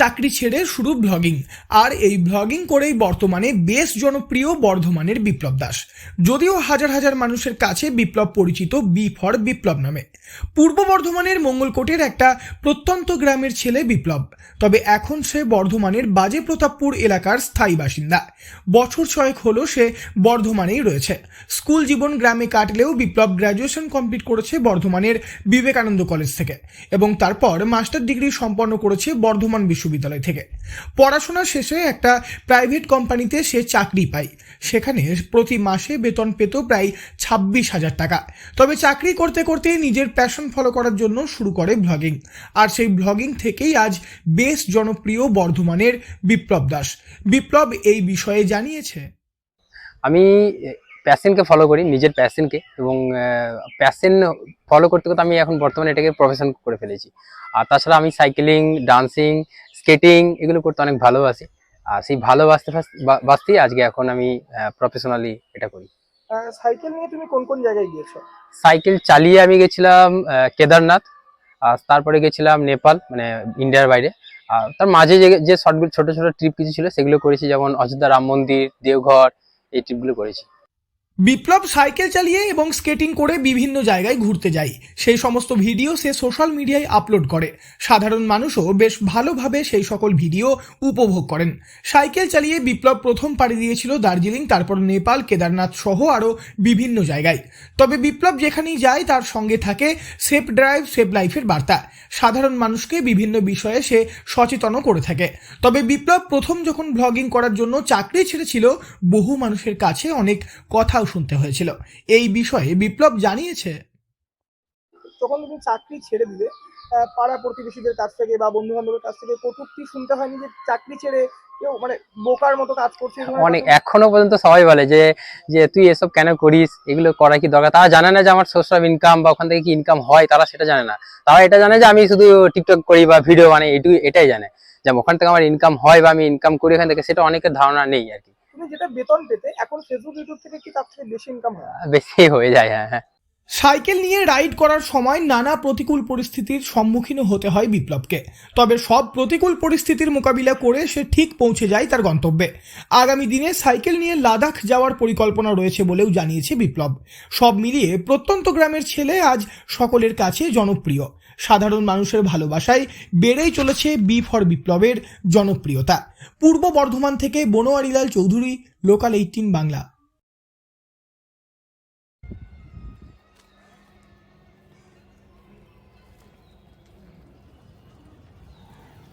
চাকরি ছেড়ে শুরু ব্লগিং, আর এই ব্লগিং করেই বর্তমানে বেশ জনপ্রিয় বর্ধমানের বিপ্লব দাস। যদিও হাজার হাজার মানুষের কাছে বিপ্লব পরিচিত বি ফর বিপ্লব নামে। পূর্ব বর্ধমানের মঙ্গলকোটের একটা প্রত্যন্ত গ্রামের ছেলে বিপ্লব, তবে এখন সে বর্ধমানের বাজে প্রতাপপুর এলাকার স্থায়ী বাসিন্দা। বছর ছয়েক হলো সে বর্ধমানেই রয়েছে। স্কুল জীবন গ্রামে কাটলেও বিপ্লব গ্র্যাজুয়েশন কমপ্লিট করেছে বর্ধমানের বিবেকানন্দ কলেজ থেকে এবং তারপর মাস্টার ডিগ্রি সম্পন্ন করেছে বর্ধমান বিশ্ববিদ্যালয় থেকে। পড়াশোনা শেষে একটা প্রাইভেট কোম্পানিতে সে চাকরি পায়। সেখানে প্রতি মাসে বেতন পেত প্রায় 26,000 টাকা। তবে চাকরি করতে করতে নিজের প্যাশন ফলো করার জন্য শুরু করে ব্লগিং, আর সেই ব্লগিং থেকেই আজ বেশ জনপ্রিয় বর্ধমানের বিপ্লব দাস। বিপ্লব এই বিষয়ে জানিয়েছে, আমি প্যাশনকে ফলো করি, নিজের প্যাশনকে, এবং প্যাশন ফলো করতে করতে আমি এখন বর্তমানে এটাকে প্রফেশন করে ফেলেছি। আর তাছাড়া আমি সাইকেলিং, ডান্সিং, স্কেটিং এগুলো করতে অনেক ভালোবাসি। আর সেই ভালোবাসতেই আজকে এখন আমি প্রফেশনালি এটা করি। সাইকেল নিয়ে তুমি কোন কোন জায়গায় গিয়েছো? সাইকেল চালিয়ে আমি গেছিলাম কেদারনাথ, আর তারপরে গেছিলাম নেপাল, মানে ইন্ডিয়ার বাইরে। আর তার মাঝে যে শর্টগুলো, ছোট ছোট ট্রিপ কিছু ছিল সেগুলো করেছি, যেমন অযোধ্যা রাম মন্দির, দেওঘর, এই ট্রিপগুলো করেছি। বিপ্লব সাইকেল চালিয়ে এবং স্কেটিং করে বিভিন্ন জায়গায় ঘুরতে যায়। সেই সমস্ত ভিডিও সে সোশ্যাল মিডিয়ায় আপলোড করে। সাধারণ মানুষও বেশ ভালোভাবে সেই সকল ভিডিও উপভোগ করেন। সাইকেল চালিয়ে বিপ্লব প্রথম পাড়ি দিয়েছিল দার্জিলিং, তারপর নেপাল, কেদারনাথ সহ আরও বিভিন্ন জায়গায়। তবে বিপ্লব যেখানেই যায় তার সঙ্গে থাকে সেফ ড্রাইভ সেফ লাইফের বার্তা। সাধারণ মানুষকে বিভিন্ন বিষয়ে সে সচেতনও করে থাকে। তবে বিপ্লব প্রথম যখন ব্লগিং করার জন্য চাকরি ছেড়েছিল, বহু মানুষের কাছে অনেক কথাও শুনতে হয়েছিল। এই বিষয়ে বিপ্লব জানিয়েছে, তখন তুমি চাকরি ছেড়ে দিলে পাড়া প্রতিবেশীদের কাছ থেকে বা বন্ধু বান্ধবের কাছ থেকে কটূক্তি শুনতে হয়নি যে চাকরি ছেড়ে কেউ মানে বোকার মতো কাজ করছে? অনেক, এখনো পর্যন্ত সবাই বলে যে যে তুই এসব কেন করিস, এগুলো করা কি দরকার? তারা জানে না যে আমার সোর্স অফ ইনকাম বা ওখান থেকে কি ইনকাম হয়, তারা সেটা জানে না। তারা এটা জানে যে আমি শুধু টিকটক করি বা ভিডিও বানাই, এটাই জানে যে ওখান থেকে আমার ইনকাম হয় বা আমি ইনকাম করি এখান থেকে, সেটা অনেকের ধারণা নেই আর কি। তুমি যেটা বেতন পেতে এখন ফেসবুক ইউটিউব থেকে কি তার থেকে বেশি ইনকাম হয়? বেশি হয়ে যায়, হ্যাঁ হ্যাঁ। সাইকেল নিয়ে রাইড করার সময় নানা প্রতিকূল পরিস্থিতির সম্মুখীন হতে হয় বিপ্লবকে। তবে সব প্রতিকূল পরিস্থিতির মোকাবিলা করে সে ঠিক পৌঁছে যায় তার গন্তব্যে। আগামী দিনে সাইকেল নিয়ে লাদাখ যাওয়ার পরিকল্পনা রয়েছে বলেও জানিয়েছে বিপ্লব। সব মিলিয়ে প্রত্যন্ত গ্রামের ছেলে আজ সকলের কাছে জনপ্রিয়। সাধারণ মানুষের ভালোবাসায় বেড়েই চলেছে বি ফর বিপ্লবের জনপ্রিয়তা। পূর্ব বর্ধমান থেকে বনোয়ারিলাল চৌধুরী, লোকাল 18 বাংলা।